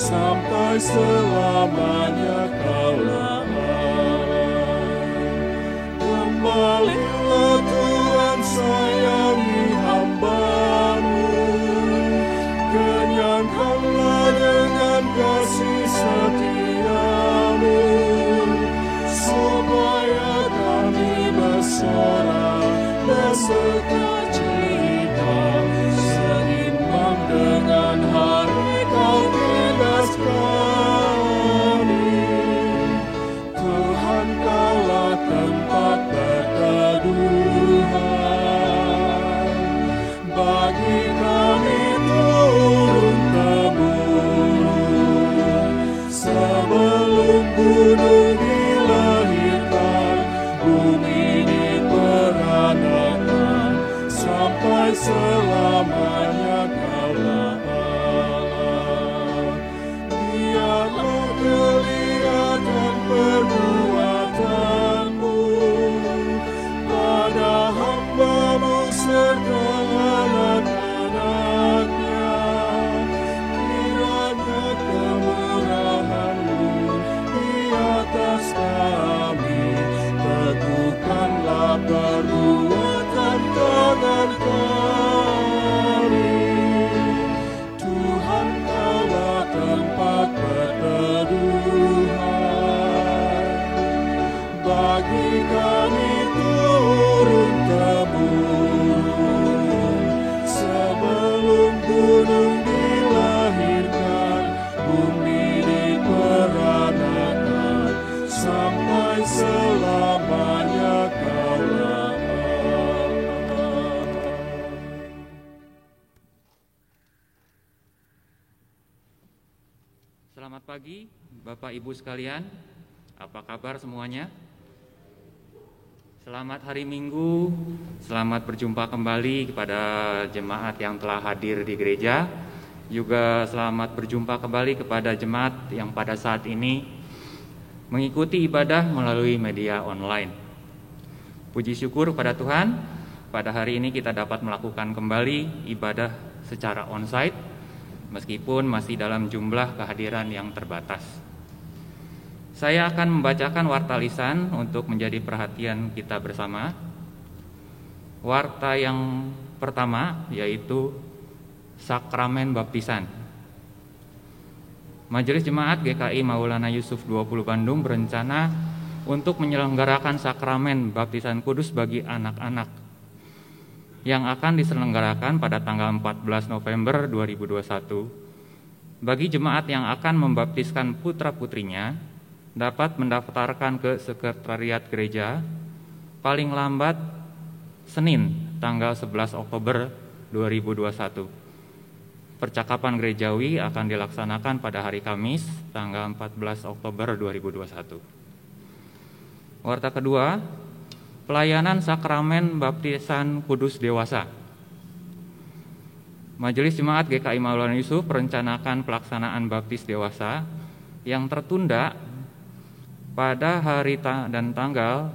sampai selamanya Kaulah Allah. Kembalilah Tuhan sayangi hamba-Mu, kenyangkanlah dengan kasih setia-Mu, supaya kami bersorak bersukacita, seimbang dengan hari Kau bebas kami. Tuhan, Kaulah tempat perteduhan bagi kami turun-temurun. Sebelum gunung dilahirkan, bumi diperanakan, sampai selamanya Kaulah Allah. Biarlah kelihatan perbuatan-Mu pada hamba-Mu serta anak-anaknya. Kiranya kemurahan-Mu di atas kami, teguhkanlah perbuatan tangan kami. Tuhan, Kaulah tempat perteduhan bagi kami turun-temurun. Sebelum gunung dilahirkan, bumi diperanakan, sampai selamanya Kaulah Allah. Selamat pagi, Bapak Ibu sekalian. Apa kabar semuanya? Selamat hari Minggu, selamat berjumpa kembali kepada jemaat yang telah hadir di gereja. Juga selamat berjumpa kembali kepada jemaat yang pada saat ini mengikuti ibadah melalui media online. Puji syukur pada Tuhan, pada hari ini kita dapat melakukan kembali ibadah secara onsite, meskipun masih dalam jumlah kehadiran yang terbatas. Saya akan membacakan warta lisan untuk menjadi perhatian kita bersama. Warta yang pertama yaitu Sakramen Baptisan. Majelis Jemaat GKI Maulana Yusuf 20 Bandung berencana untuk menyelenggarakan sakramen baptisan kudus bagi anak-anak yang akan diselenggarakan pada tanggal 14 November 2021. Bagi jemaat yang akan membaptiskan putra-putrinya, dapat mendaftarkan ke Sekretariat Gereja paling lambat Senin tanggal 11 Oktober 2021. Percakapan gerejawi akan dilaksanakan pada hari Kamis tanggal 14 Oktober 2021. Warta kedua, pelayanan sakramen baptisan kudus dewasa. Majelis Jemaat GKI Maulana Yusuf merencanakan pelaksanaan baptis dewasa yang tertunda pada hari dan tanggal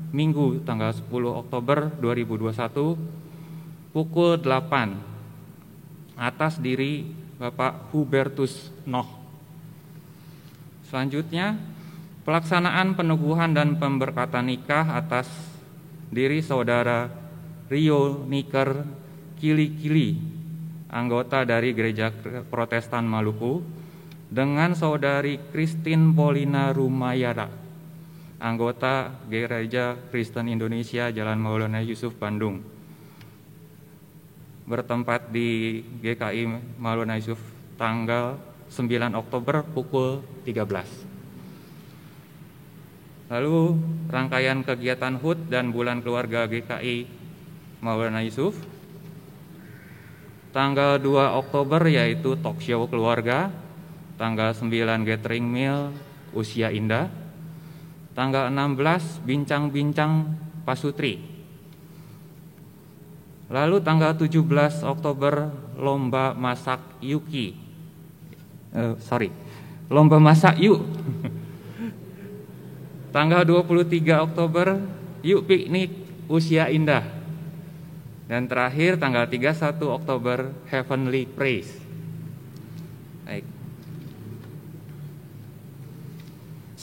Minggu tanggal 10 Oktober 2021 pukul 8 atas diri Bapak Hubertus Noh. Selanjutnya, pelaksanaan peneguhan dan pemberkatan nikah atas diri Saudara Rio Niker Kili-Kili, anggota dari Gereja Protestan Maluku, dengan Saudari Christine Polina Rumayara, anggota Gereja Kristen Indonesia Jalan Maulana Yusuf Bandung, bertempat di GKI Maulana Yusuf tanggal 9 Oktober pukul 13. Lalu rangkaian kegiatan HUT dan Bulan Keluarga GKI Maulana Yusuf. Tanggal 2 Oktober yaitu talk show keluarga. Tanggal 9 gathering meal usia indah. Tanggal 16 bincang-bincang pasutri. Lalu tanggal 17 Oktober lomba masak Yuki. Lomba masak yuk. Tanggal 23 Oktober yuk piknik usia indah. Dan terakhir tanggal 31 Oktober Heavenly Praise. Baik.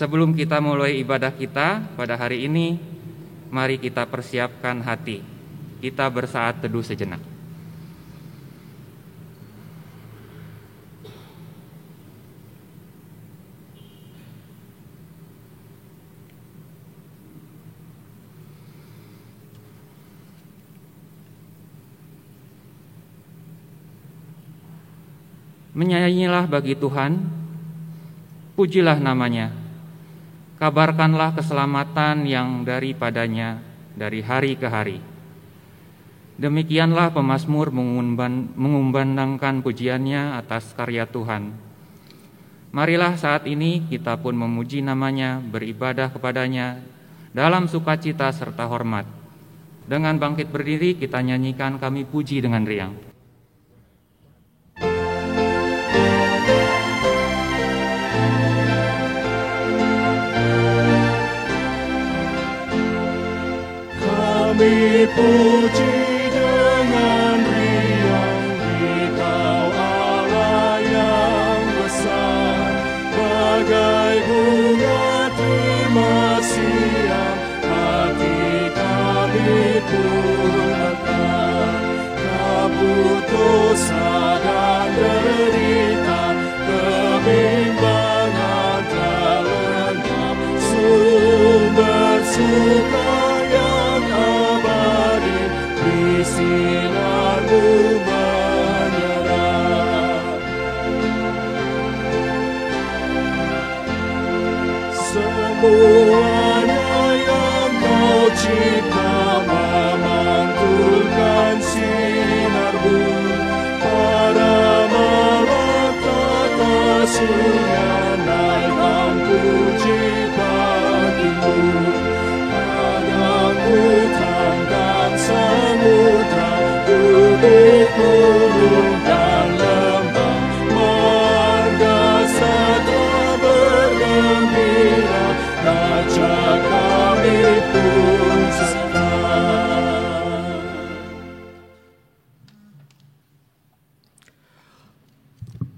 Sebelum kita mulai ibadah kita pada hari ini, mari kita persiapkan hati. Kita bersaat teduh sejenak. Menyanyilah bagi Tuhan, pujilah namanya. Kabarkanlah keselamatan yang daripadanya dari hari ke hari. Demikianlah pemazmur mengumandangkan pujiannya atas karya Tuhan. Marilah saat ini kita pun memuji namanya, beribadah kepadanya dalam sukacita serta hormat. Dengan bangkit berdiri kita nyanyikan Kami Puji dengan riang. Kami puji dengan riang Engkau Allah yang besar, bagai bunga terima siang hati kami pun mekar. Kabut dosa dan derita, kebimbangan telah lenyap, sumber suka yang abadi di sinar-Mu menyerap. Semuanya yang Kau cipta memantulkan sinar-Mu, para malaikat surga naikkan puji bagi-Mu. Hutan dan samudra, bukit gunung dan lembah, marga satwa bergembira, raja kami pun serta.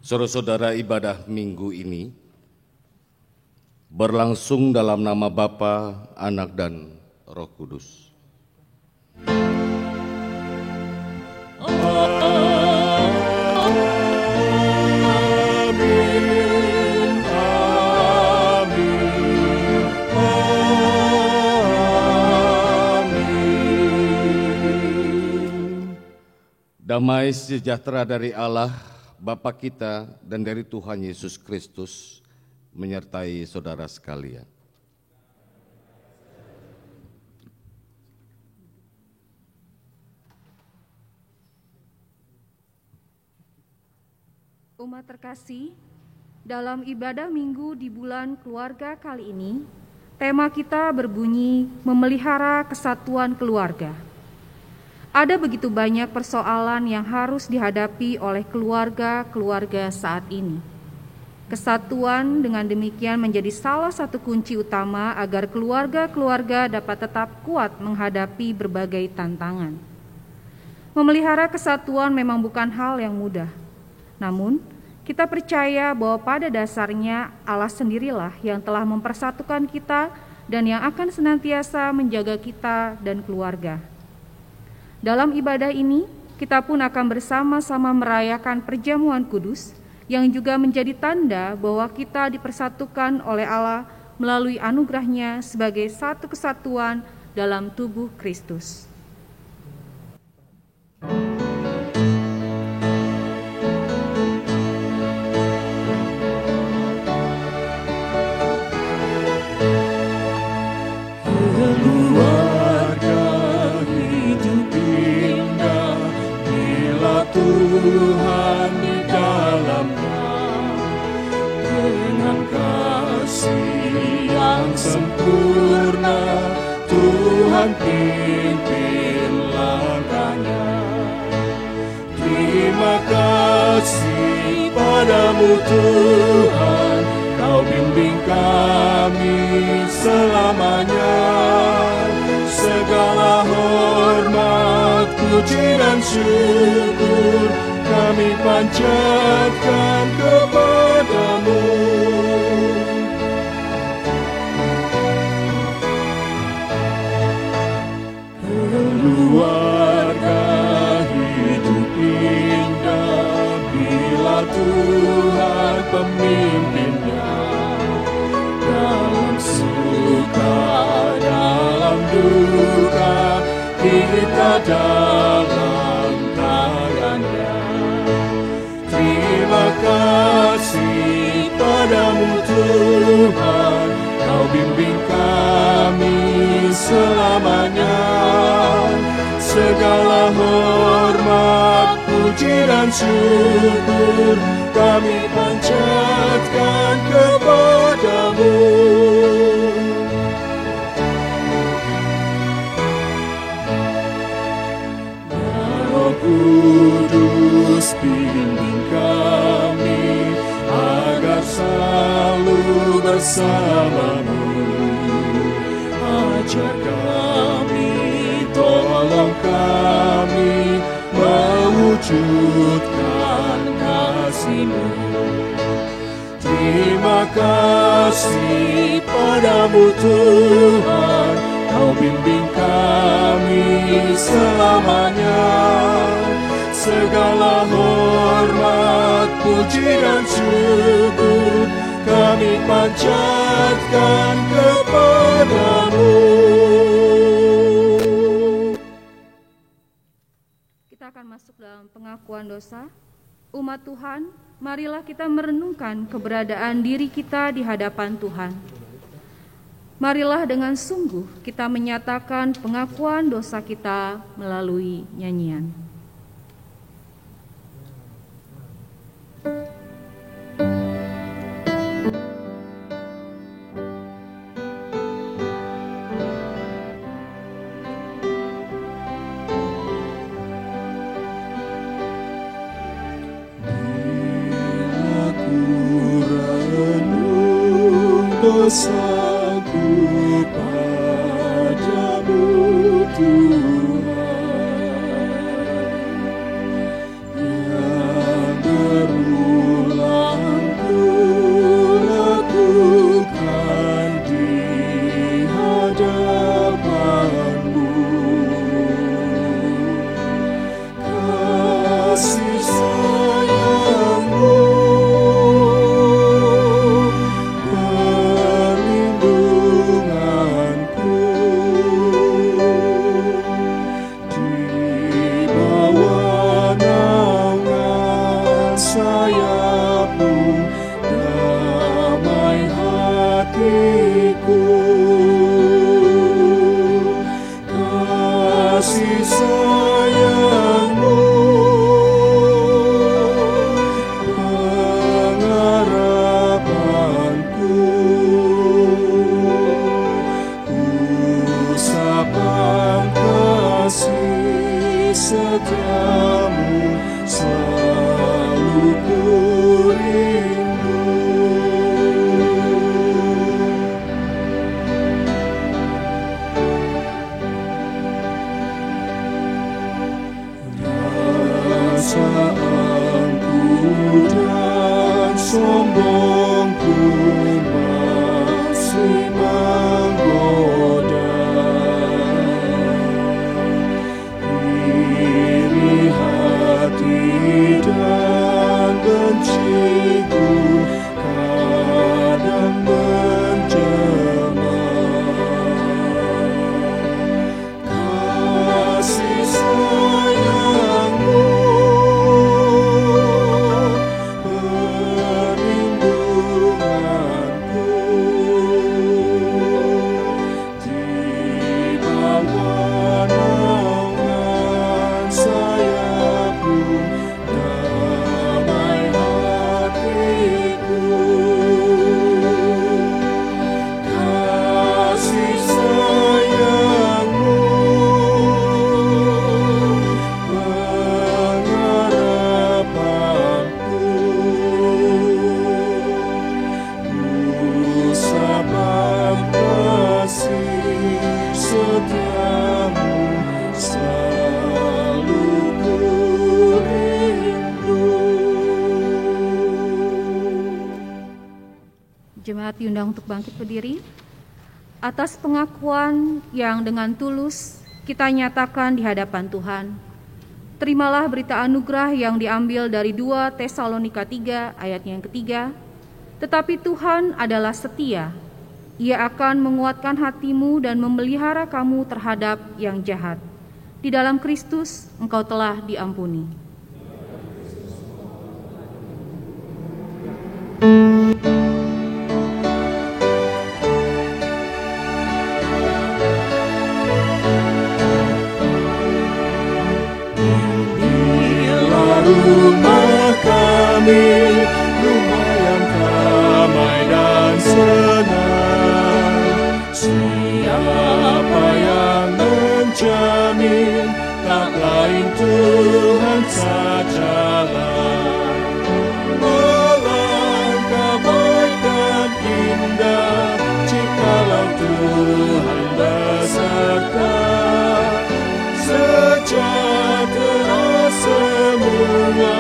Saudara-saudara, ibadah minggu ini berlangsung dalam nama Bapa, Anak, dan Roh Kudus. Amin, amin, amin. Damai sejahtera dari Allah, Bapa kita, dan dari Tuhan Yesus Kristus menyertai saudara sekalian. Umat terkasih, dalam ibadah minggu di bulan keluarga kali ini, tema kita berbunyi memelihara kesatuan keluarga. Ada begitu banyak persoalan yang harus dihadapi oleh keluarga-keluarga saat ini. Kesatuan dengan demikian menjadi salah satu kunci utama agar keluarga-keluarga dapat tetap kuat menghadapi berbagai tantangan. Memelihara kesatuan memang bukan hal yang mudah. Namun, kita percaya bahwa pada dasarnya Allah sendirilah yang telah mempersatukan kita dan yang akan senantiasa menjaga kita dan keluarga. Dalam ibadah ini, kita pun akan bersama-sama merayakan perjamuan kudus yang juga menjadi tanda bahwa kita dipersatukan oleh Allah melalui anugerah-Nya sebagai satu kesatuan dalam tubuh Kristus. Keluarga hidup indah bila Tuhan di dalamnya, dengan kasih yang sempurna Tuhan pimpin langkahnya. Terima kasih padamu Tuhan, Kau bimbing kami selamanya. Segala hormat, puji dan syukur kami panjatkan kepadamu. pimpinnya. Dalam suka, dalam duka, kita dalam tangannya. Terima kasih padamu Tuhan, Kau bimbing kami selamanya. Segala hormat, puji dan syukur kami panjatkan kepadamu. Ya Roh Kudus, bimbing kami agar selalu bersamamu. Ajar kami, tolong kami mewujudkan kasih-Mu. Terima kasih padamu Tuhan, Kau bimbing kami selamanya. Segala hormat, puji dan syukur kami panjatkan kepadamu. Kita akan masuk dalam pengakuan dosa. Umat Tuhan, marilah kita merenungkan keberadaan diri kita di hadapan Tuhan. Marilah dengan sungguh kita menyatakan pengakuan dosa kita melalui nyanyian. Dosaku padamu Tuhan, yang berulang ku lakukan di hadapan-Mu. Kasih sayang-Mu setiamu selalu ku rindu. Rasaanku dan sombongku masih menggoda. Dan benciku kadang menjelma. Kasih sayang-Mu perlindunganku di bawah naungan sayap-Mu. Jemaat diundang untuk bangkit berdiri. Atas pengakuan yang dengan tulus kita nyatakan di hadapan Tuhan, terimalah berita anugerah yang diambil dari 2 Tesalonika 3 ayat yang ketiga. Tetapi Tuhan adalah setia. Ia akan menguatkan hatimu dan memelihara kamu terhadap yang jahat. Di dalam Kristus engkau telah diampuni. Rumah kami, rumah yang damai dan senang. Siapa yang menjamin, tak lain Tuhan sajalah. Alangkah baik dan indah jikalau Tuhan beserta. Sejahtera semua,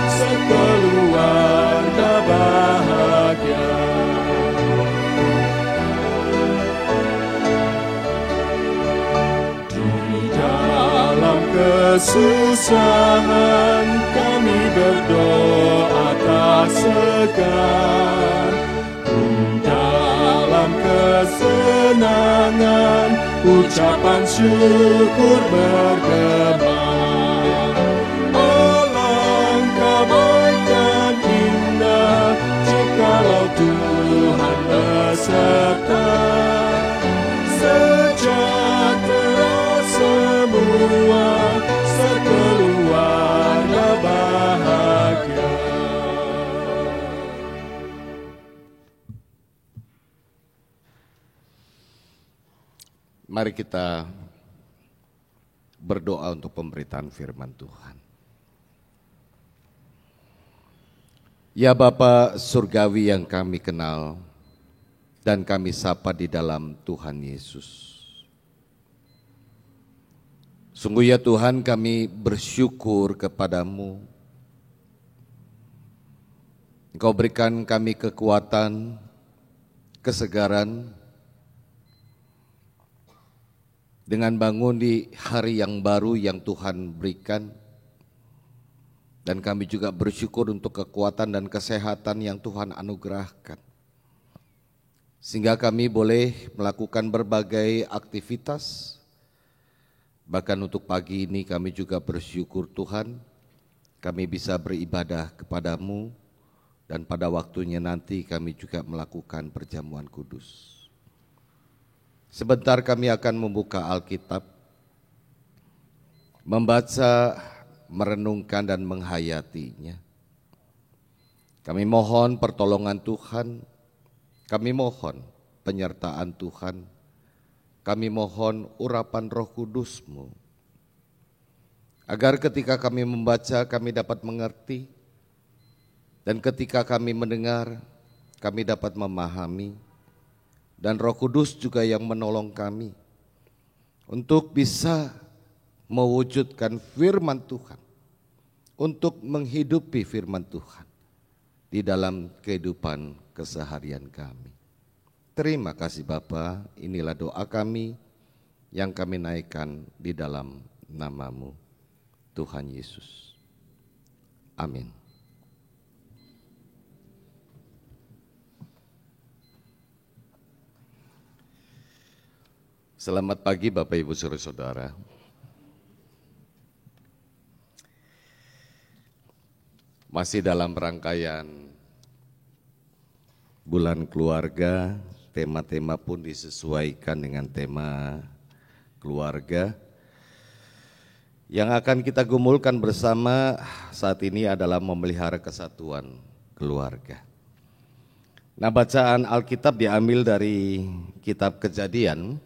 sekeluarga bahagia. Di dalam kesusahan kami berdoa tak segan. Dalam kesenangan ucapan syukur bergema. Alangkah baik dan indah jikalau Tuhan beserta. Sejahtera semua, sekeluarga bahagia. Mari kita berdoa untuk pemberitaan firman Tuhan. Ya Bapa Surgawi yang kami kenal dan kami sapa di dalam Tuhan Yesus. Sungguh ya Tuhan, kami bersyukur kepadamu. Engkau berikan kami kekuatan, kesegaran, dengan bangun di hari yang baru yang Tuhan berikan. Dan kami juga bersyukur untuk kekuatan dan kesehatan yang Tuhan anugerahkan. Sehingga kami boleh melakukan berbagai aktivitas. Bahkan untuk pagi ini kami juga bersyukur Tuhan, kami bisa beribadah kepadamu. Dan pada waktunya nanti kami juga melakukan perjamuan kudus. Sebentar kami akan membuka Alkitab, membaca, merenungkan dan menghayatinya. Kami mohon pertolongan Tuhan, kami mohon penyertaan Tuhan, kami mohon urapan Roh Kudus-Mu. Agar ketika kami membaca kami dapat mengerti, dan ketika kami mendengar kami dapat memahami. Dan Roh Kudus juga yang menolong kami untuk bisa mewujudkan firman Tuhan, untuk menghidupi firman Tuhan di dalam kehidupan keseharian kami. Terima kasih Bapa, inilah doa kami yang kami naikkan di dalam nama-Mu, Tuhan Yesus. Amin. Selamat pagi Bapak Ibu Saudara-saudara. Masih dalam rangkaian bulan keluarga, tema-tema pun disesuaikan dengan tema keluarga. Yang akan kita gumulkan bersama saat ini adalah memelihara kesatuan keluarga. Nah, bacaan Alkitab diambil dari kitab Kejadian,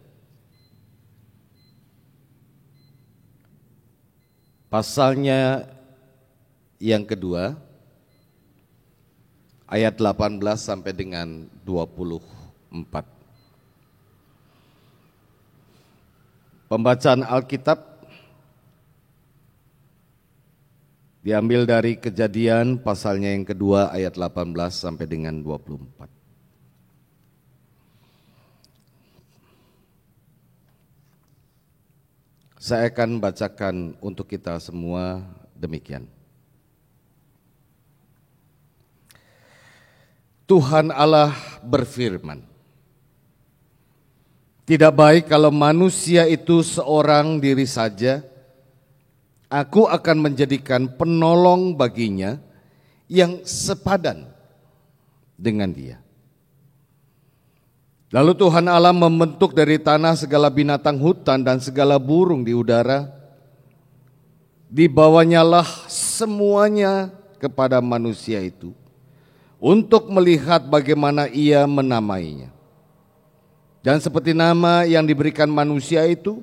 pasalnya yang kedua, ayat 18 sampai dengan 24. Pembacaan Alkitab diambil dari Kejadian pasalnya yang kedua ayat 18 sampai dengan 24. Saya akan bacakan untuk kita semua demikian. Tuhan Allah berfirman, "Tidak baik kalau manusia itu seorang diri saja. Aku akan menjadikan penolong baginya yang sepadan dengan dia." Lalu Tuhan Allah membentuk dari tanah segala binatang hutan dan segala burung di udara. Dibawanyalah semuanya kepada manusia itu untuk melihat bagaimana ia menamainya. Dan seperti nama yang diberikan manusia itu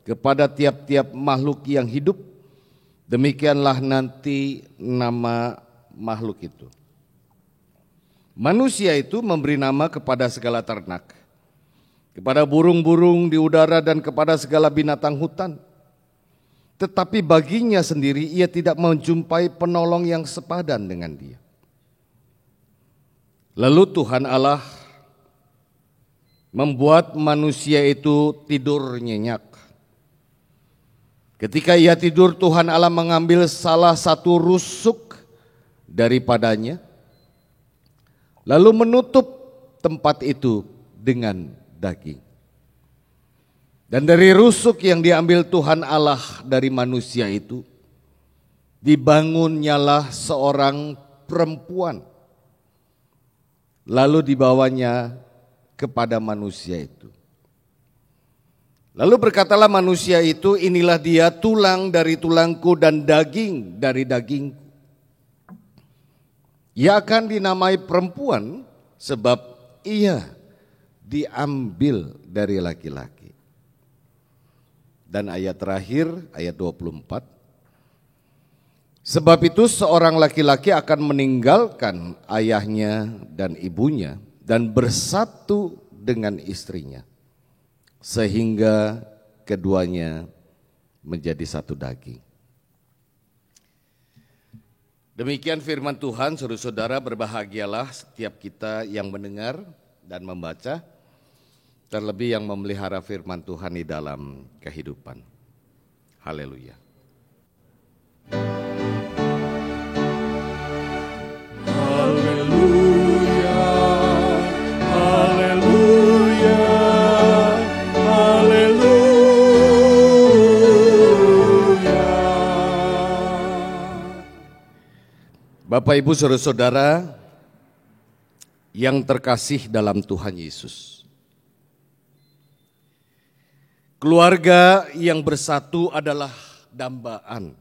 kepada tiap-tiap makhluk yang hidup, demikianlah nanti nama makhluk itu. Manusia itu memberi nama kepada segala ternak, kepada burung-burung di udara dan kepada segala binatang hutan. Tetapi baginya sendiri ia tidak menjumpai penolong yang sepadan dengan dia. Lalu Tuhan Allah membuat manusia itu tidur nyenyak. Ketika ia tidur, Tuhan Allah mengambil salah satu rusuk daripadanya, lalu menutup tempat itu dengan daging. Dan dari rusuk yang diambil Tuhan Allah dari manusia itu, dibangunnyalah seorang perempuan, lalu dibawanya kepada manusia itu. Lalu berkatalah manusia itu, "Inilah dia, tulang dari tulangku dan daging dari dagingku. Ia akan dinamai perempuan sebab ia diambil dari laki-laki." Dan ayat terakhir, ayat 24. "Sebab itu seorang laki-laki akan meninggalkan ayahnya dan ibunya dan bersatu dengan istrinya, sehingga keduanya menjadi satu daging." Demikian firman Tuhan. Saudara-saudara, berbahagialah setiap kita yang mendengar dan membaca, terlebih yang memelihara firman Tuhan di dalam kehidupan. Haleluya. Haleluya, haleluya, haleluya. Bapak, Ibu, saudara-saudara yang terkasih dalam Tuhan Yesus, keluarga yang bersatu adalah dambaan.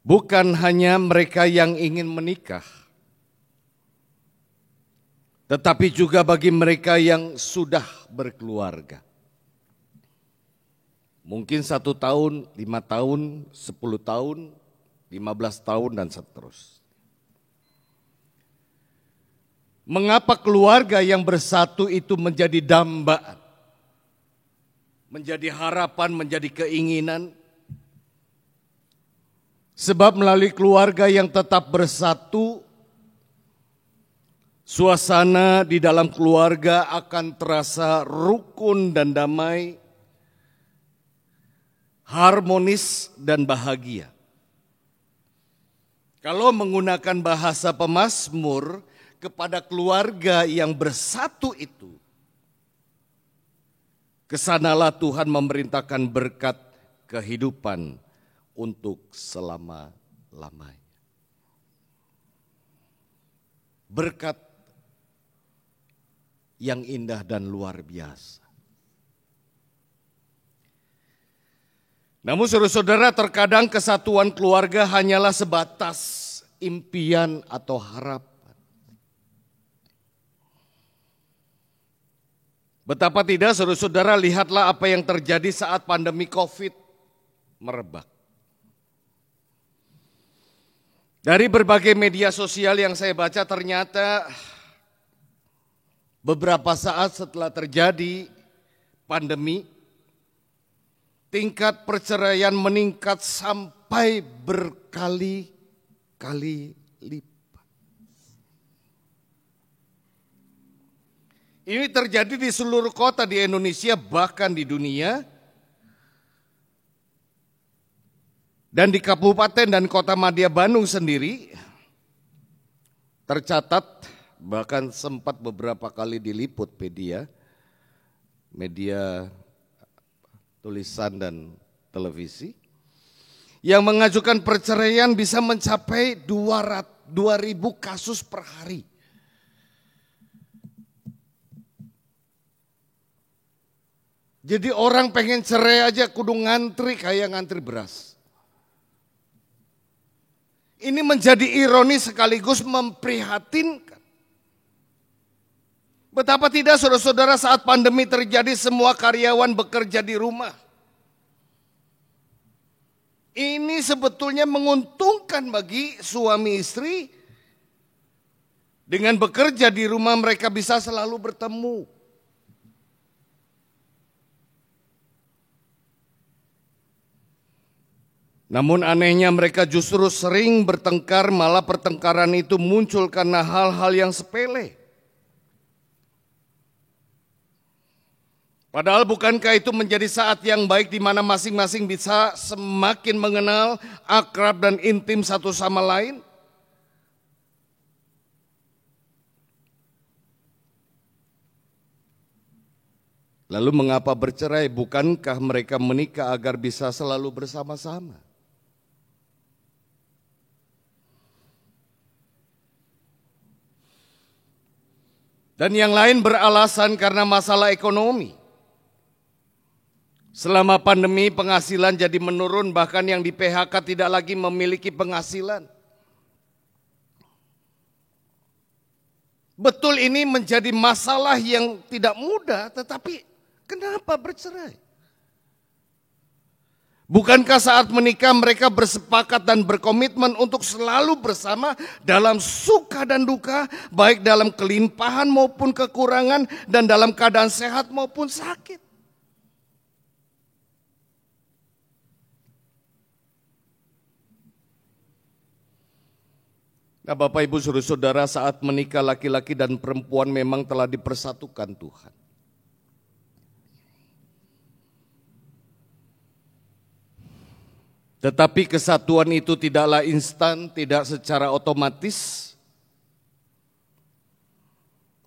Bukan hanya mereka yang ingin menikah, tetapi juga bagi mereka yang sudah berkeluarga. Mungkin 1 tahun, 5 tahun, 10 tahun, 15 tahun dan seterusnya. Mengapa keluarga yang bersatu itu menjadi dambaan, menjadi harapan, menjadi keinginan? Sebab melalui keluarga yang tetap bersatu, suasana di dalam keluarga akan terasa rukun dan damai, harmonis dan bahagia. Kalau menggunakan bahasa pemazmur, kepada keluarga yang bersatu itu, kesanalah Tuhan memerintahkan berkat kehidupan untuk selama-lamanya. Berkat yang indah dan luar biasa. Namun saudara-saudara, terkadang kesatuan keluarga hanyalah sebatas impian atau harapan. Betapa tidak, saudara-saudara, lihatlah apa yang terjadi saat pandemi COVID merebak. Dari berbagai media sosial yang saya baca, ternyata beberapa saat setelah terjadi pandemi, tingkat perceraian meningkat sampai berkali-kali lipat. Ini terjadi di seluruh kota di Indonesia, bahkan di dunia. Dan di Kabupaten dan Kota Madya Bandung sendiri, tercatat bahkan sempat beberapa kali diliput media tulisan dan televisi, yang mengajukan perceraian bisa mencapai 2.000 kasus per hari. Jadi orang pengen cerai aja kudu ngantri kayak ngantri beras. Ini menjadi ironi sekaligus memprihatinkan. Betapa tidak saudara-saudara saat pandemi terjadi semua karyawan bekerja di rumah. Ini sebetulnya menguntungkan bagi suami istri. Dengan bekerja di rumah mereka bisa selalu bertemu. Namun anehnya mereka justru sering bertengkar, malah pertengkaran itu muncul karena hal-hal yang sepele. Padahal bukankah itu menjadi saat yang baik di mana masing-masing bisa semakin mengenal, akrab dan intim satu sama lain? Lalu mengapa bercerai? Bukankah mereka menikah agar bisa selalu bersama-sama? Dan yang lain beralasan karena masalah ekonomi. Selama pandemi penghasilan jadi menurun, bahkan yang di PHK tidak lagi memiliki penghasilan. Betul ini menjadi masalah yang tidak mudah, tetapi kenapa bercerai? Bukankah saat menikah mereka bersepakat dan berkomitmen untuk selalu bersama dalam suka dan duka, baik dalam kelimpahan maupun kekurangan, dan dalam keadaan sehat maupun sakit? Nah, Bapak Ibu Saudara, saat menikah laki-laki dan perempuan memang telah dipersatukan Tuhan. Tetapi kesatuan itu tidaklah instan, tidak secara otomatis.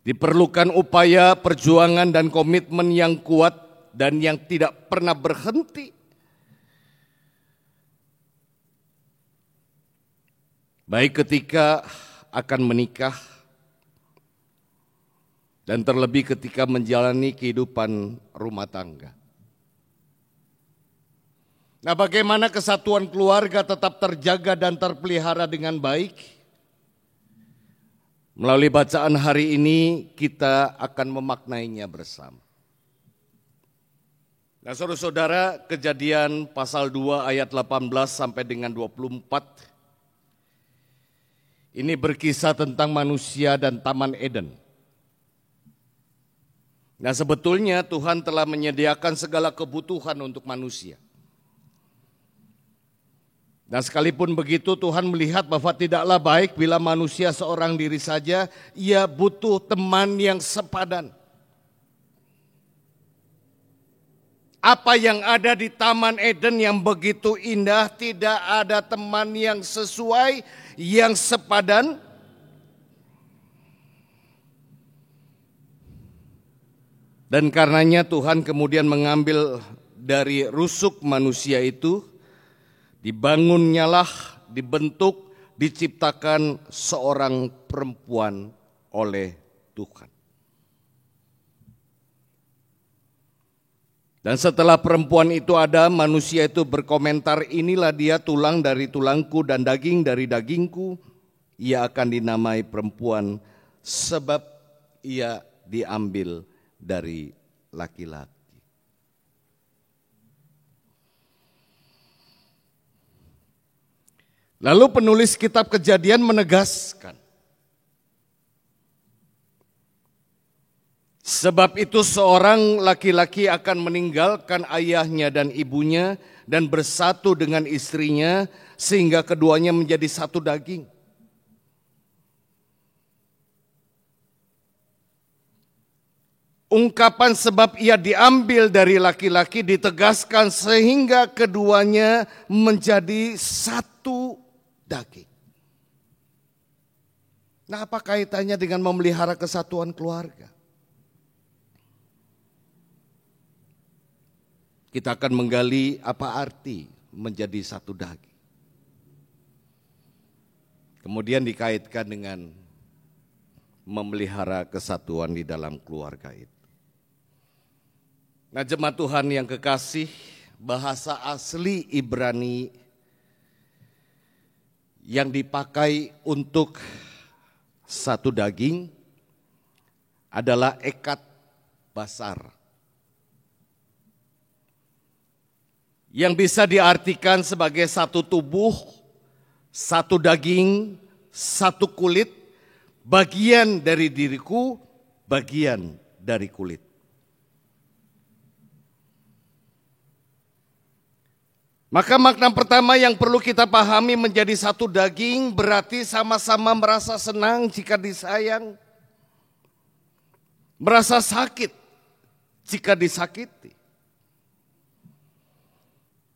Diperlukan upaya, perjuangan dan komitmen yang kuat dan yang tidak pernah berhenti. Baik ketika akan menikah dan terlebih ketika menjalani kehidupan rumah tangga. Nah, bagaimana kesatuan keluarga tetap terjaga dan terpelihara dengan baik? Melalui bacaan hari ini kita akan memaknainya bersama. Nah, saudara-saudara, Kejadian pasal 2 ayat 18 sampai dengan 24. Ini berkisah tentang manusia dan Taman Eden. Nah, sebetulnya Tuhan telah menyediakan segala kebutuhan untuk manusia. Nah, sekalipun begitu Tuhan melihat bahwa tidaklah baik bila manusia seorang diri saja, ia butuh teman yang sepadan. Apa yang ada di Taman Eden yang begitu indah, tidak ada teman yang sesuai, yang sepadan. Dan karenanya Tuhan kemudian mengambil dari rusuk manusia itu, dibangunnyalah, dibentuk, diciptakan seorang perempuan oleh Tuhan. Dan setelah perempuan itu ada, manusia itu berkomentar, inilah dia tulang dari tulangku dan daging dari dagingku. Ia akan dinamai perempuan sebab ia diambil dari laki-laki. Lalu penulis kitab Kejadian menegaskan, sebab itu seorang laki-laki akan meninggalkan ayahnya dan ibunya dan bersatu dengan istrinya sehingga keduanya menjadi satu daging. Ungkapan sebab ia diambil dari laki-laki ditegaskan sehingga keduanya menjadi satu daging. Nah, apa kaitannya dengan memelihara kesatuan keluarga? Kita akan menggali apa arti menjadi satu daging. Kemudian dikaitkan dengan memelihara kesatuan di dalam keluarga itu. Nah, jemaat Tuhan yang kekasih, bahasa asli Ibrani yang dipakai untuk satu daging adalah ekat basar, yang bisa diartikan sebagai satu tubuh, satu daging, satu kulit, bagian dari diriku, bagian dari kulit. Maka makna pertama yang perlu kita pahami, menjadi satu daging berarti sama-sama merasa senang jika disayang, merasa sakit jika disakiti.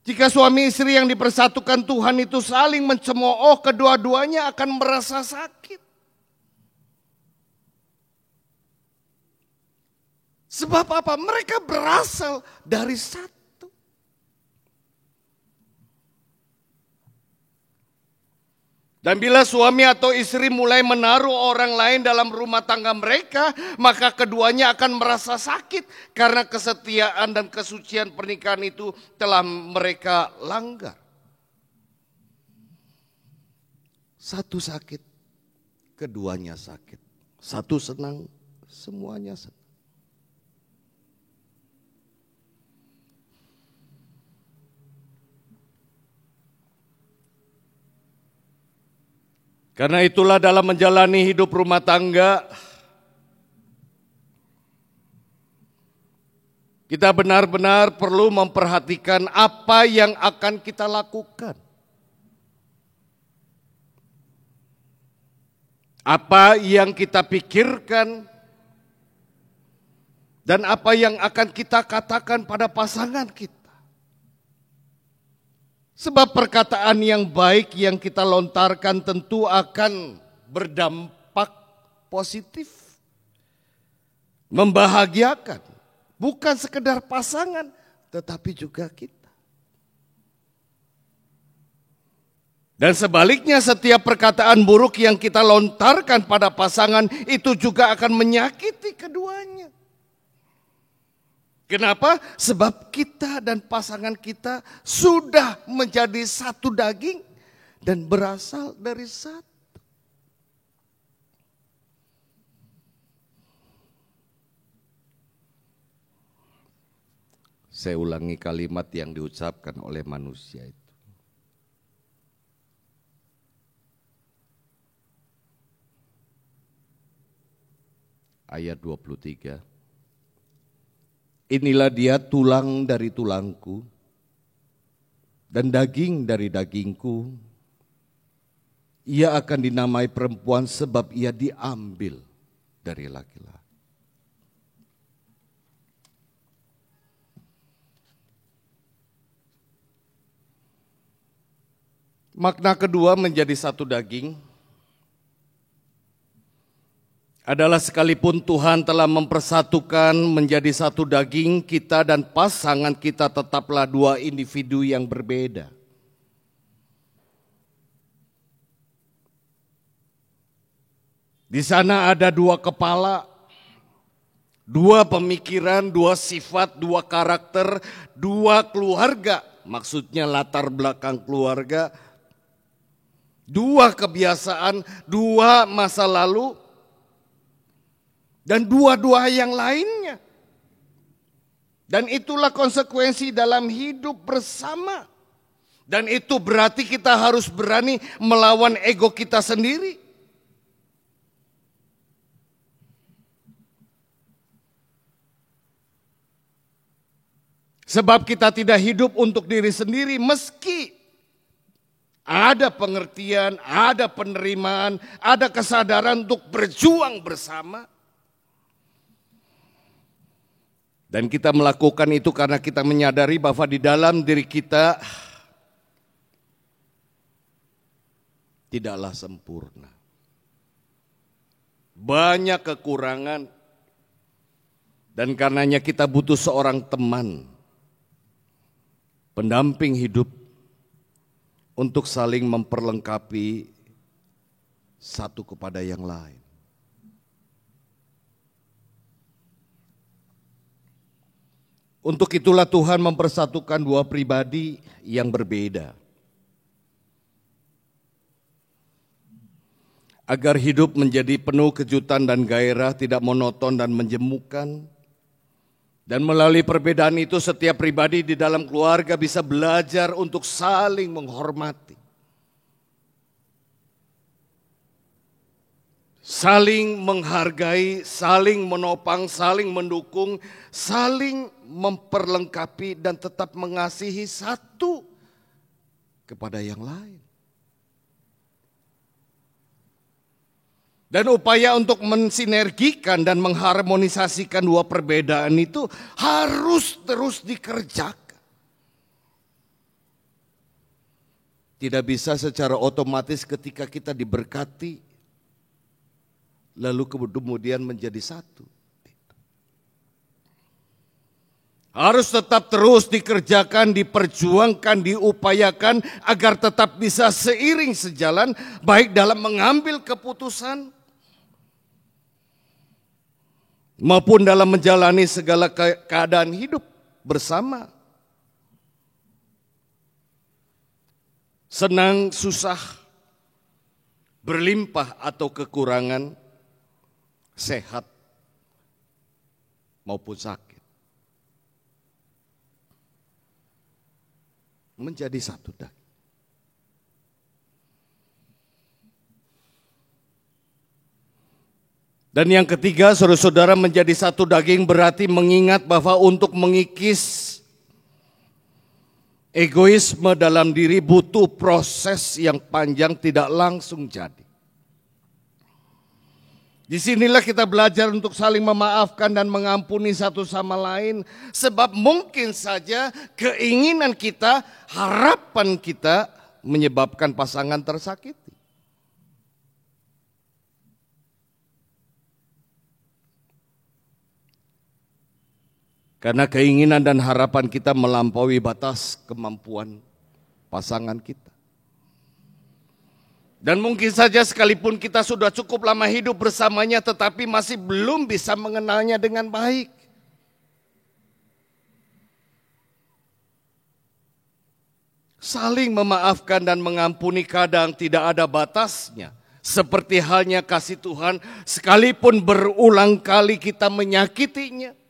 Jika suami istri yang dipersatukan Tuhan itu saling mencemooh, kedua-duanya akan merasa sakit. Sebab apa? Mereka berasal dari satu. Dan bila suami atau istri mulai menaruh orang lain dalam rumah tangga mereka, maka keduanya akan merasa sakit karena kesetiaan dan kesucian pernikahan itu telah mereka langgar. Satu sakit, keduanya sakit. Satu senang, semuanya senang. Karena itulah dalam menjalani hidup rumah tangga, kita benar-benar perlu memperhatikan apa yang akan kita lakukan. Apa yang kita pikirkan dan apa yang akan kita katakan pada pasangan kita. Sebab perkataan yang baik yang kita lontarkan tentu akan berdampak positif, membahagiakan, bukan sekedar pasangan, tetapi juga kita. Dan sebaliknya, setiap perkataan buruk yang kita lontarkan pada pasangan itu juga akan menyakiti keduanya. Kenapa? Sebab kita dan pasangan kita sudah menjadi satu daging dan berasal dari satu. Saya ulangi kalimat yang diucapkan oleh manusia itu. Ayat 23. Inilah dia tulang dari tulangku dan daging dari dagingku. Ia akan dinamai perempuan sebab ia diambil dari laki-laki. Makna kedua menjadi satu daging adalah sekalipun Tuhan telah mempersatukan menjadi satu daging, kita dan pasangan kita tetaplah dua individu yang berbeda. Di sana ada dua kepala, dua pemikiran, dua sifat, dua karakter, dua keluarga. Maksudnya latar belakang keluarga, dua kebiasaan, dua masa lalu, dan dua-dua yang lainnya. Dan itulah konsekuensi dalam hidup bersama. Dan itu berarti kita harus berani melawan ego kita sendiri. Sebab kita tidak hidup untuk diri sendiri, meski ada pengertian, ada penerimaan, ada kesadaran untuk berjuang bersama. Dan kita melakukan itu karena kita menyadari bahwa di dalam diri kita tidaklah sempurna. banyak kekurangan, dan karenanya kita butuh seorang teman, pendamping hidup untuk saling memperlengkapi satu kepada yang lain. Untuk itulah Tuhan mempersatukan dua pribadi yang berbeda, agar hidup menjadi penuh kejutan dan gairah, tidak monoton dan menjemukan. Dan melalui perbedaan itu setiap pribadi di dalam keluarga bisa belajar untuk saling menghormati, saling menghargai, saling menopang, saling mendukung, saling memperlengkapi dan tetap mengasihi satu kepada yang lain. Dan upaya untuk mensinergikan dan mengharmonisasikan dua perbedaan itu harus terus dikerjakan. Tidak bisa secara otomatis ketika kita diberkati, lalu kemudian menjadi satu. Harus tetap terus dikerjakan, diperjuangkan, diupayakan agar tetap bisa seiring sejalan, baik dalam mengambil keputusan maupun dalam menjalani segala keadaan hidup bersama. Senang, susah, berlimpah atau kekurangan, sehat maupun sakit, menjadi satu daging. Dan yang ketiga, saudara-saudara, menjadi satu daging berarti mengingat bahwa untuk mengikis egoisme dalam diri butuh proses yang panjang, tidak langsung jadi. Disinilah kita belajar untuk saling memaafkan dan mengampuni satu sama lain, sebab mungkin saja keinginan kita, harapan kita menyebabkan pasangan tersakiti. Karena keinginan dan harapan kita melampaui batas kemampuan pasangan kita. Dan mungkin saja sekalipun kita sudah cukup lama hidup bersamanya, tetapi masih belum bisa mengenalnya dengan baik. Saling memaafkan dan mengampuni kadang tidak ada batasnya. Seperti halnya kasih Tuhan, sekalipun berulang kali kita menyakitinya,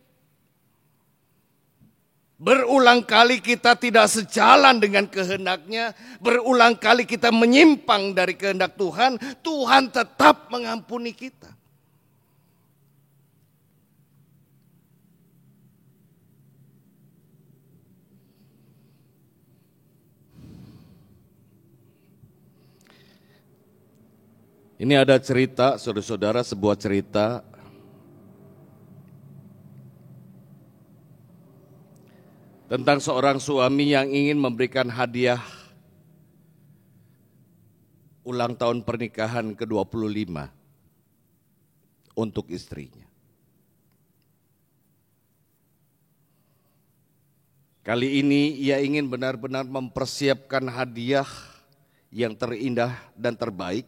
berulang kali kita tidak sejalan dengan kehendaknya, berulang kali kita menyimpang dari kehendak Tuhan, Tuhan tetap mengampuni kita. Ini ada cerita, saudara-saudara, sebuah cerita tentang seorang suami yang ingin memberikan hadiah ulang tahun pernikahan ke-25 untuk istrinya. Kali ini ia ingin benar-benar mempersiapkan hadiah yang terindah dan terbaik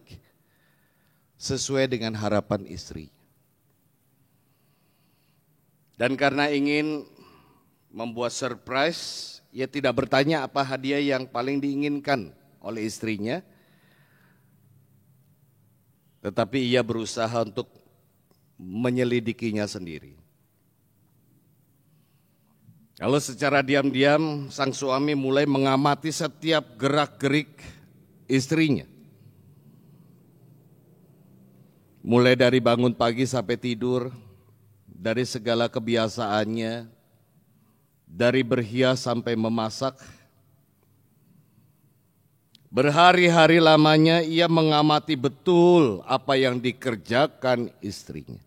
sesuai dengan harapan istri. Dan karena ingin membuat surprise, ia tidak bertanya apa hadiah yang paling diinginkan oleh istrinya, tetapi ia berusaha untuk menyelidikinya sendiri. Lalu secara diam-diam sang suami mulai mengamati setiap gerak-gerik istrinya. Mulai dari bangun pagi sampai tidur, dari segala kebiasaannya, dari berhias sampai memasak. Berhari-hari lamanya ia mengamati betul apa yang dikerjakan istrinya.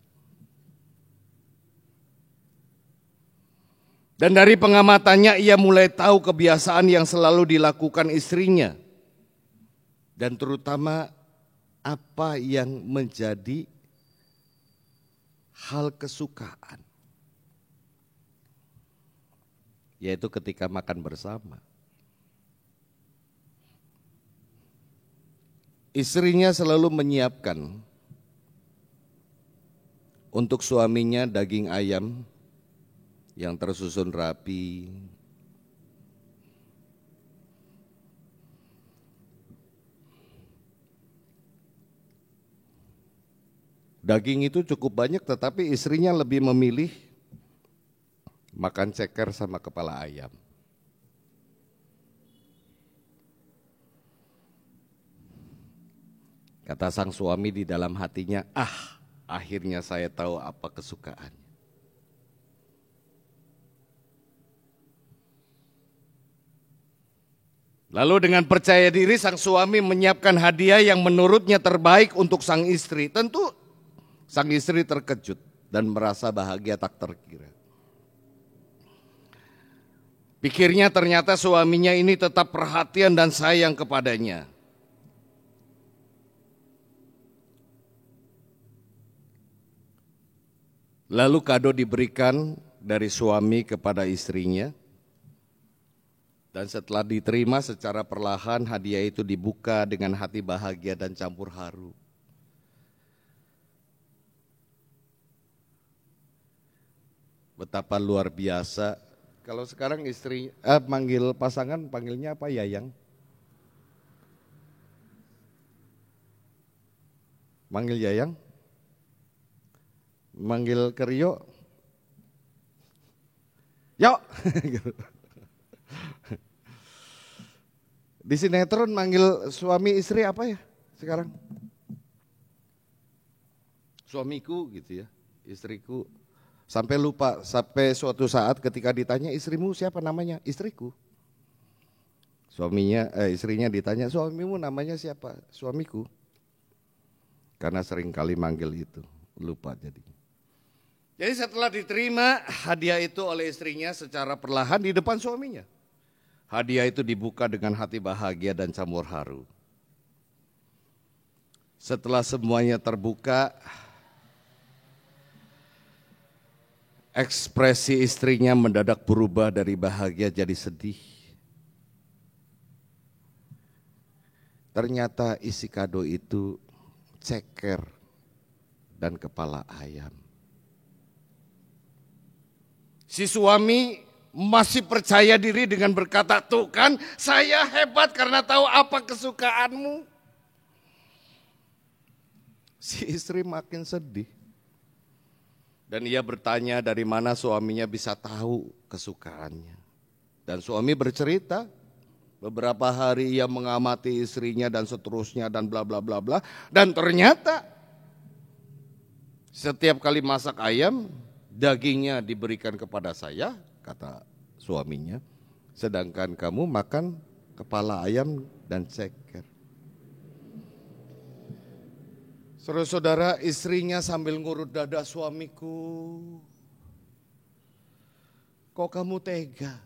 Dan dari pengamatannya ia mulai tahu kebiasaan yang selalu dilakukan istrinya. Dan terutama apa yang menjadi hal kesukaan, yaitu ketika makan bersama. Istrinya selalu menyiapkan untuk suaminya daging ayam yang tersusun rapi, daging itu cukup banyak, tetapi istrinya lebih memilih makan ceker sama kepala ayam. Kata sang suami di dalam hatinya, akhirnya saya tahu apa kesukaannya. Lalu dengan percaya diri sang suami menyiapkan hadiah yang menurutnya terbaik untuk sang istri. Tentu sang istri terkejut dan merasa bahagia tak terkira. Pikirnya ternyata suaminya ini tetap perhatian dan sayang kepadanya. Lalu kado diberikan dari suami kepada istrinya. Dan setelah diterima secara perlahan, hadiah itu dibuka dengan hati bahagia dan campur haru. Betapa luar biasa. Kalau sekarang istri manggil pasangan, panggilnya apa, Yayang? Manggil Yayang? Manggil ke Rio? Yuk! Di sinetron manggil suami istri apa ya sekarang? Suamiku gitu ya, istriku. Sampai lupa, sampai suatu saat ketika ditanya istrimu siapa namanya? Istriku. Istrinya ditanya suamimu namanya siapa? Suamiku. Karena sering kali manggil itu, lupa jadinya. Jadi setelah diterima hadiah itu oleh istrinya secara perlahan di depan suaminya. Hadiah itu dibuka dengan hati bahagia dan campur haru. Setelah semuanya terbuka, ekspresi istrinya mendadak berubah dari bahagia jadi sedih. Ternyata isi kado itu ceker dan kepala ayam. Si suami masih percaya diri dengan berkata, tuh kan saya hebat karena tahu apa kesukaanmu. Si istri makin sedih. Dan ia bertanya dari mana suaminya bisa tahu kesukaannya. Dan suami bercerita, beberapa hari ia mengamati istrinya dan seterusnya dan bla bla bla bla. Dan ternyata setiap kali masak ayam, dagingnya diberikan kepada saya, kata suaminya. Sedangkan kamu makan kepala ayam dan ceker. Saudara-saudara, istrinya sambil ngurut dada, suamiku, kok kamu tega?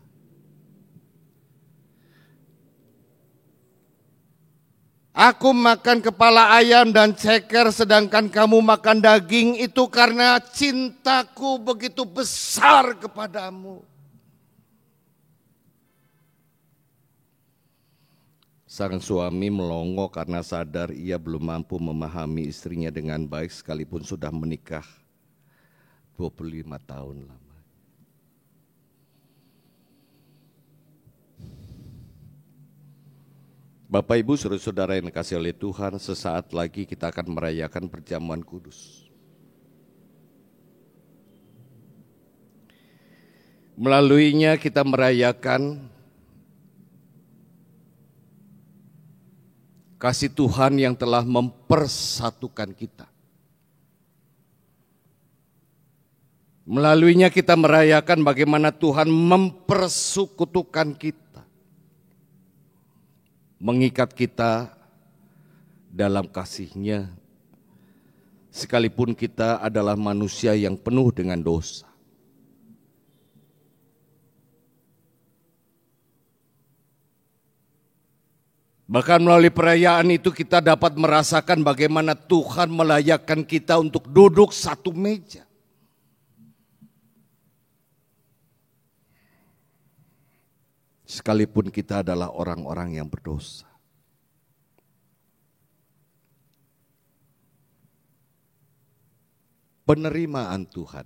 Aku makan kepala ayam dan ceker sedangkan kamu makan daging, itu karena cintaku begitu besar kepadamu. Sang suami melongo karena sadar ia belum mampu memahami istrinya dengan baik sekalipun sudah menikah 25 tahun lama. Bapak Ibu saudara-saudara yang dikasihi oleh Tuhan, sesaat lagi kita akan merayakan perjamuan kudus. Melaluinya kita merayakan kasih Tuhan yang telah mempersatukan kita. Melaluinya kita merayakan bagaimana Tuhan mempersekutukan kita. Mengikat kita dalam kasih-Nya, sekalipun kita adalah manusia yang penuh dengan dosa. Bahkan melalui perayaan itu kita dapat merasakan bagaimana Tuhan melayakkan kita untuk duduk satu meja. sekalipun kita adalah orang-orang yang berdosa. Penerimaan Tuhan,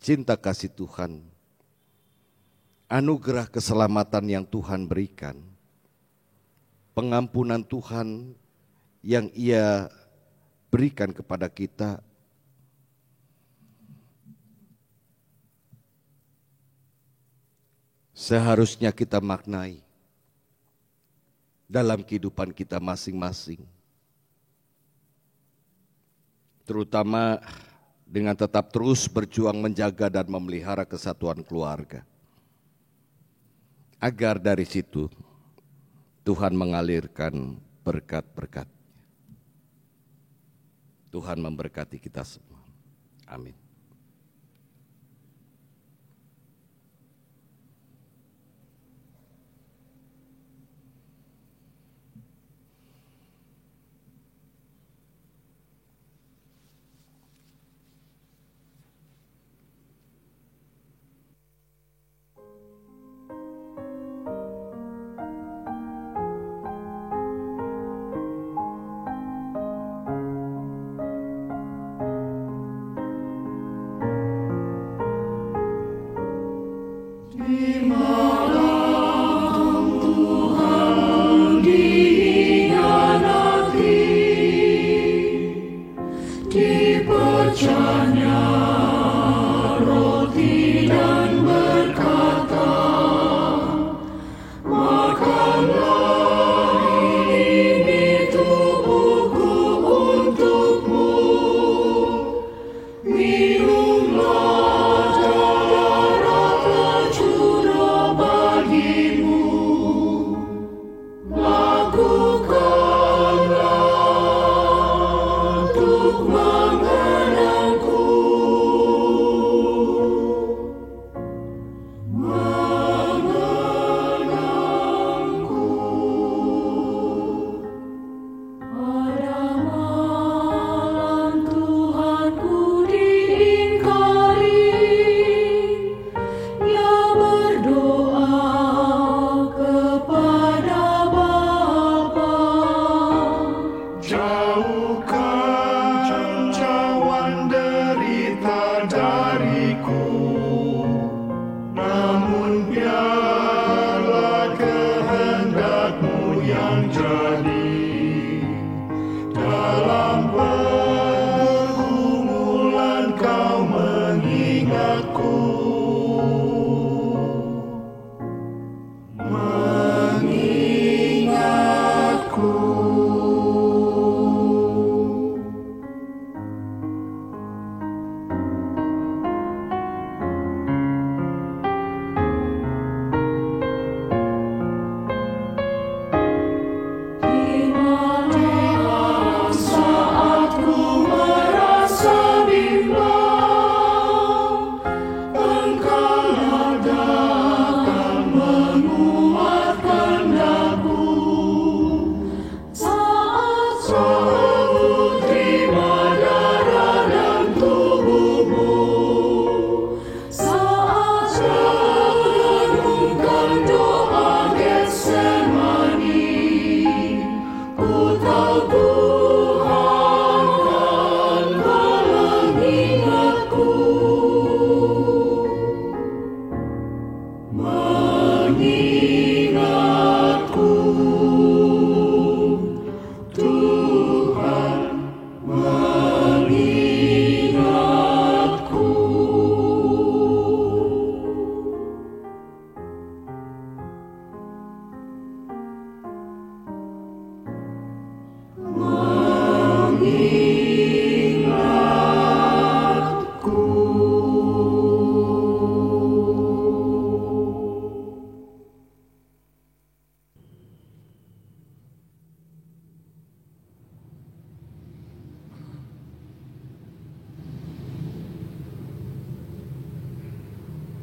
cinta kasih Tuhan, anugerah keselamatan yang Tuhan berikan, pengampunan Tuhan yang Ia berikan kepada kita, seharusnya kita maknai dalam kehidupan kita masing-masing. Terutama dengan tetap terus berjuang menjaga dan memelihara kesatuan keluarga. Agar dari situ Tuhan mengalirkan berkat-berkat. Tuhan memberkati kita semua. Amin.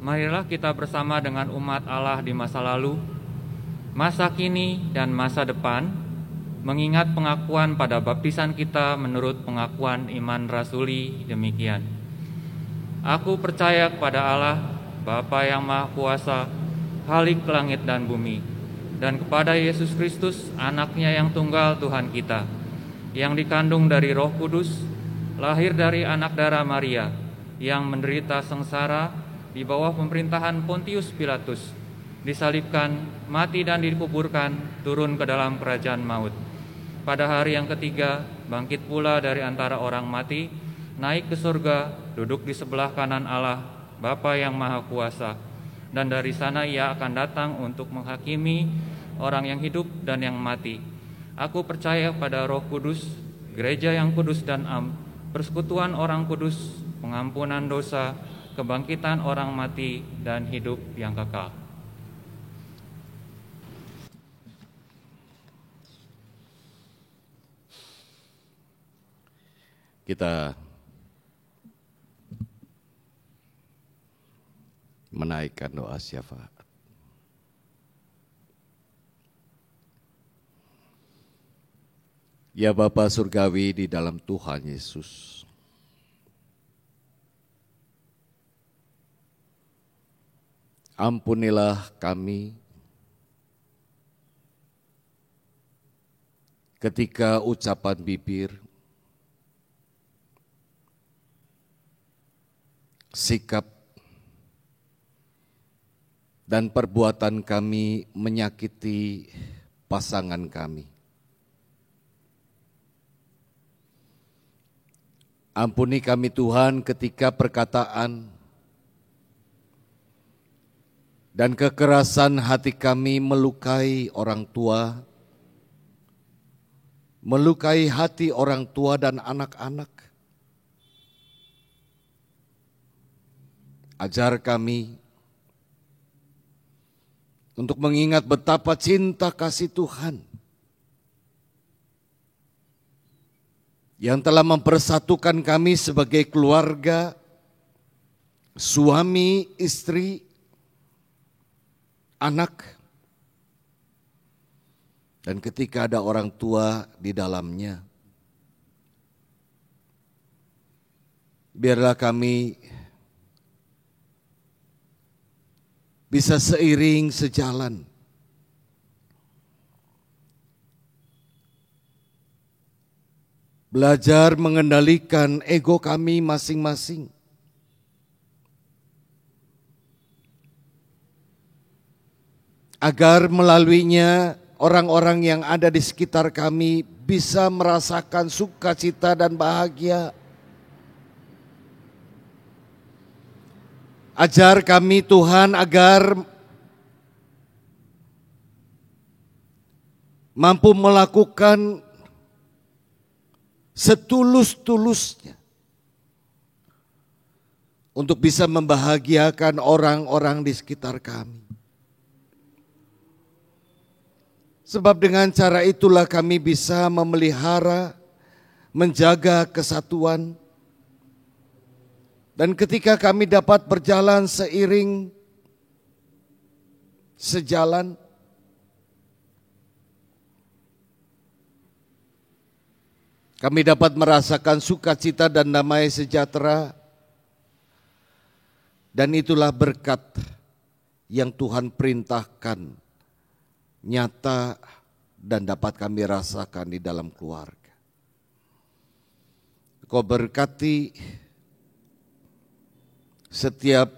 Marilah kita bersama dengan umat Allah di masa lalu, masa kini, dan masa depan, mengingat pengakuan pada baptisan kita menurut pengakuan iman rasuli demikian. Aku percaya kepada Allah, Bapa yang Maha Kuasa, Khalik langit dan bumi, dan kepada Yesus Kristus, anaknya yang tunggal Tuhan kita, yang dikandung dari Roh Kudus, lahir dari anak darah Maria, yang menderita sengsara di bawah pemerintahan Pontius Pilatus, disalibkan, mati dan dikuburkan, turun ke dalam kerajaan maut. Pada hari yang ketiga, bangkit pula dari antara orang mati, naik ke surga, duduk di sebelah kanan Allah, Bapa yang Maha Kuasa, dan dari sana Ia akan datang untuk menghakimi orang yang hidup dan yang mati. Aku percaya pada Roh Kudus, gereja yang kudus dan persekutuan orang kudus, pengampunan dosa, kebangkitan orang mati, dan hidup yang kekal. Kita menaikkan doa syafaat. Ya Bapa Surgawi di dalam Tuhan Yesus, ampunilah kami ketika ucapan bibir, sikap, dan perbuatan kami menyakiti pasangan kami. Ampuni kami Tuhan ketika perkataan dan kekerasan hati kami melukai orang tua, melukai hati orang tua dan anak-anak. Ajar kami untuk mengingat betapa cinta kasih Tuhan yang telah mempersatukan kami sebagai keluarga, suami, istri, anak, dan ketika ada orang tua di dalamnya, biarlah kami bisa seiring sejalan belajar mengendalikan ego kami masing-masing, agar melaluinya orang-orang yang ada di sekitar kami bisa merasakan sukacita dan bahagia. Ajar kami Tuhan agar mampu melakukan setulus-tulusnya untuk bisa membahagiakan orang-orang di sekitar kami. Sebab dengan cara itulah kami bisa memelihara, menjaga kesatuan. Dan ketika kami dapat berjalan seiring sejalan, kami dapat merasakan sukacita dan damai sejahtera. Dan itulah berkat yang Tuhan perintahkan, nyata dan dapat kami rasakan di dalam keluarga. Kau berkati setiap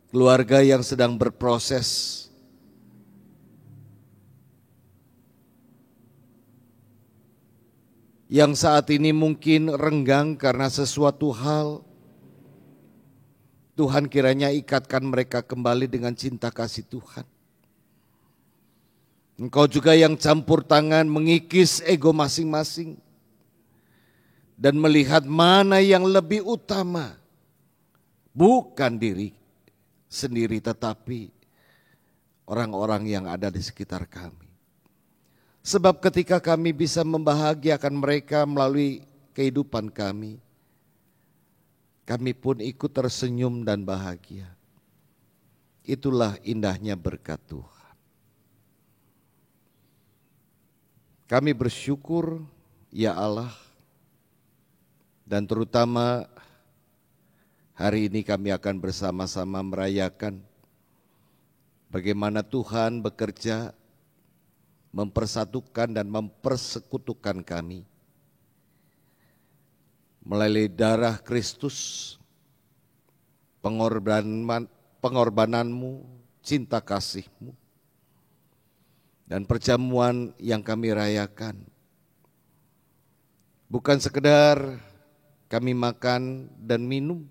keluarga yang sedang berproses, yang saat ini mungkin renggang karena sesuatu hal. Tuhan kiranya ikatkan mereka kembali dengan cinta kasih Tuhan. Engkau juga yang campur tangan mengikis ego masing-masing dan melihat mana yang lebih utama. Bukan diri sendiri tetapi orang-orang yang ada di sekitar kami. Sebab ketika kami bisa membahagiakan mereka melalui kehidupan kami, kami pun ikut tersenyum dan bahagia. Itulah indahnya berkat Tuhan. Kami bersyukur ya Allah, dan terutama hari ini kami akan bersama-sama merayakan bagaimana Tuhan bekerja mempersatukan dan mempersekutukan kami melalui darah Kristus, pengorbananmu, cinta kasih-Mu, dan perjamuan yang kami rayakan. Bukan sekedar kami makan dan minum,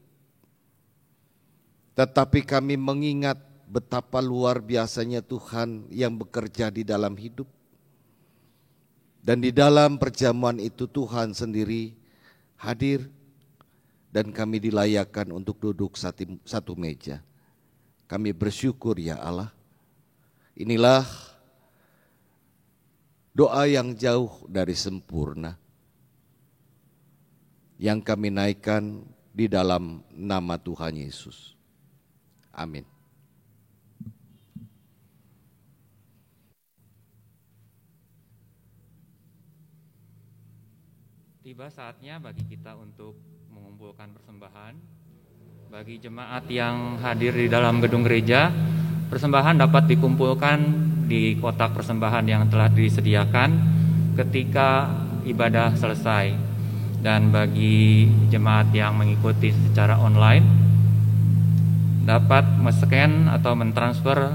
tetapi kami mengingat betapa luar biasanya Tuhan yang bekerja di dalam hidup. Dan di dalam perjamuan itu Tuhan sendiri hadir dan kami dilayakkan untuk duduk satu meja. Kami bersyukur ya Allah. Inilah doa yang jauh dari sempurna yang kami naikkan di dalam nama Tuhan Yesus. Amin. Tiba saatnya bagi kita untuk mengumpulkan persembahan. Bagi jemaat yang hadir di dalam gedung gereja, persembahan dapat dikumpulkan di kotak persembahan yang telah disediakan ketika ibadah selesai. Dan bagi jemaat yang mengikuti secara online, dapat men-scan atau mentransfer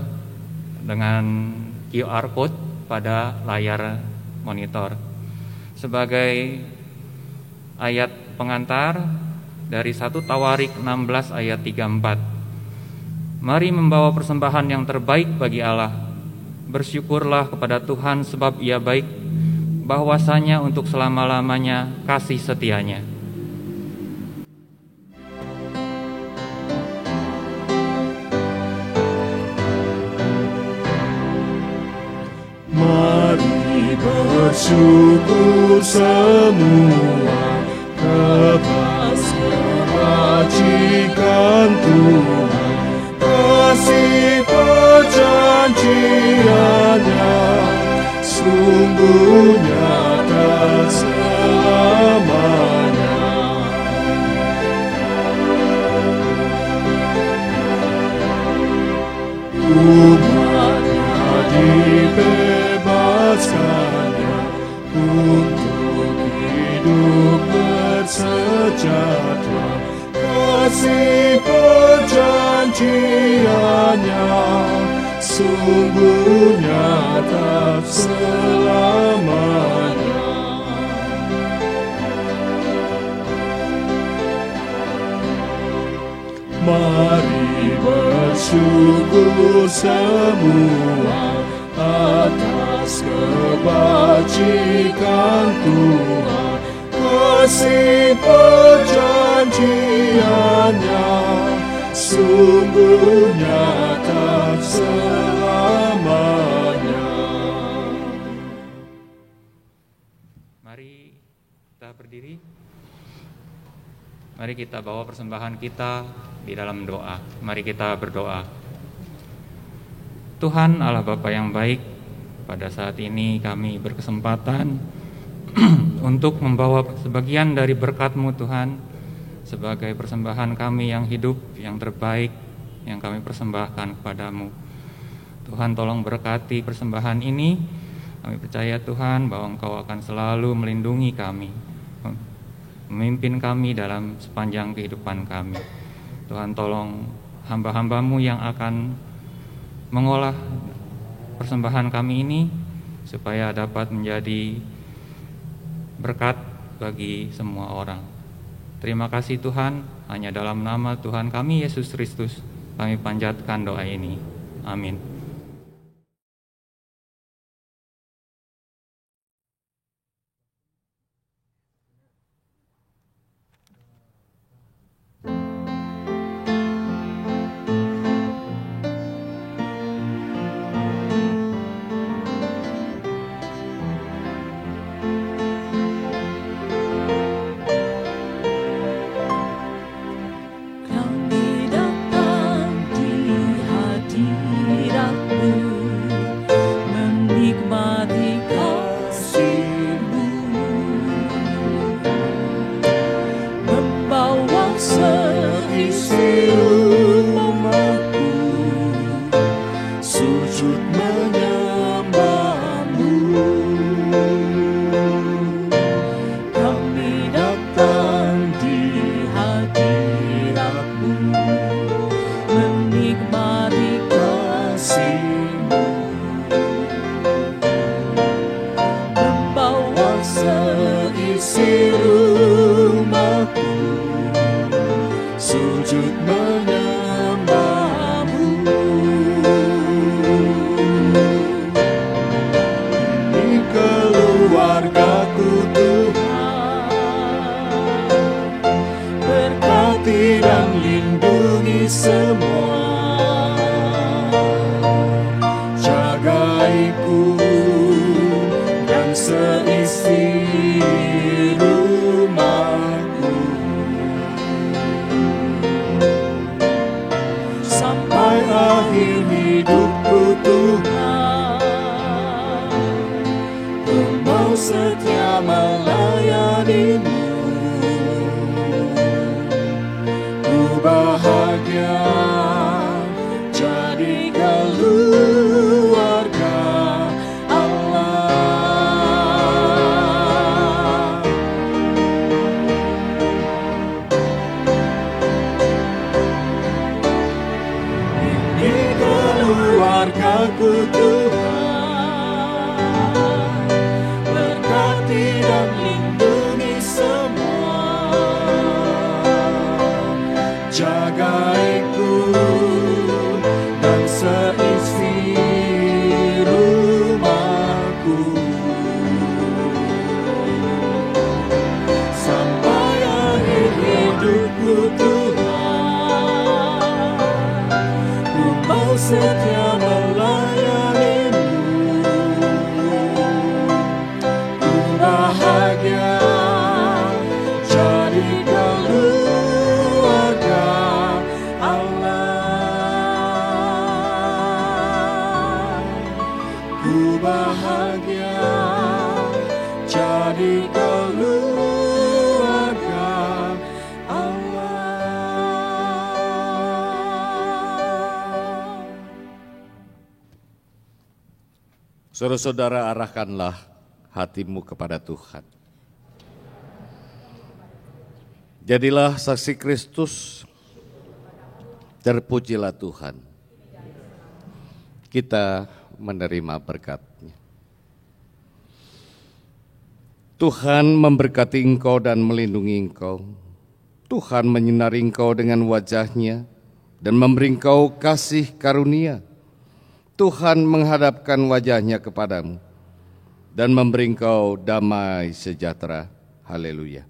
dengan QR code pada layar monitor. Sebagai ayat pengantar dari 1 Tawarik 16 ayat 34. Mari membawa persembahan yang terbaik bagi Allah. Bersyukurlah kepada Tuhan sebab Ia baik, bahwasanya untuk selama-lamanya kasih setianya. Mari bersyukur semua kebajikan Tuhan, kasih perjanjiannya sungguh nyata selamanya. Umatnya dibebaskannya untuk hidup bersejahtera, kasih perjanjiannya sungguh nyata selamanya. Mari bersyukur semua atas kebajikan Tuhan, kasih perjanjiannya sungguh nyata selamanya. Mari kita berdiri. Mari kita bawa persembahan kita di dalam doa. Mari kita berdoa. Tuhan Allah Bapa yang baik, pada saat ini kami berkesempatan untuk membawa sebagian dari berkat-Mu Tuhan sebagai persembahan kami yang hidup, yang terbaik, yang kami persembahkan kepadamu. Tuhan tolong berkati persembahan ini. Kami percaya Tuhan bahwa Engkau akan selalu melindungi kami, memimpin kami dalam sepanjang kehidupan kami. Tuhan tolong hamba-hamba-Mu yang akan mengolah persembahan kami ini supaya dapat menjadi berkat bagi semua orang. Terima kasih Tuhan, hanya dalam nama Tuhan kami Yesus Kristus kami panjatkan doa ini. Amin. Kami datang di hadirat sujud menyembah-Mu. Ini keluargaku Tuhan, berkati dan lindungi semua, jagaiku dan seisi rumahku, sampai akhir hidupku Tuhan. Engkau setia melayani-Mu. Ku bahagia jadi keluarga Allah. Ini keluargaku Tuhan, berkati dan lindungi semua, jagaiku dan seisi rumahku, sampai akhir hidupku Tuhan. Ku mau setia melayani-Mu. Ku bahagia jadi keluarga Allah. Ku bahagia jadi keluarga Allah. Saudara-saudara, arahkanlah hatimu kepada Tuhan. Jadilah saksi Kristus, terpujilah Tuhan. Kita menerima berkat-Nya. Tuhan memberkati engkau dan melindungi engkau. Tuhan menyinari engkau dengan wajah-Nya dan memberi engkau kasih karunia. Tuhan menghadapkan wajah-Nya kepadamu dan memberi engkau damai sejahtera. Haleluya.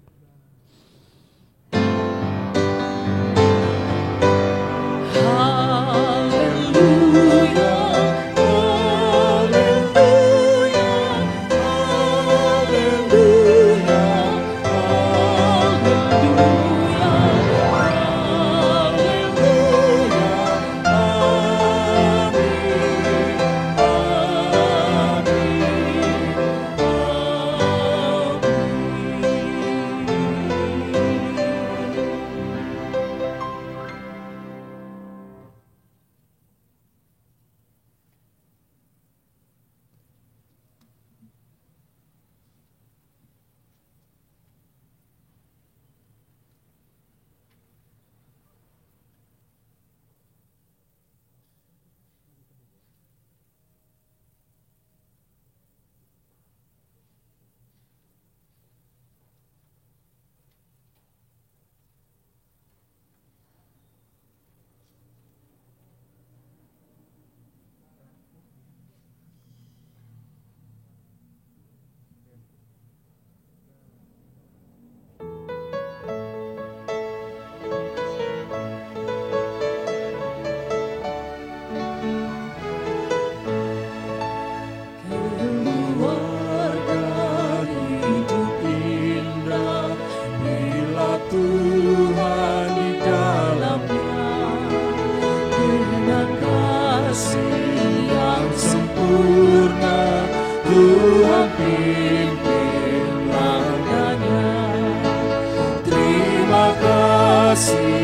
Terima kasih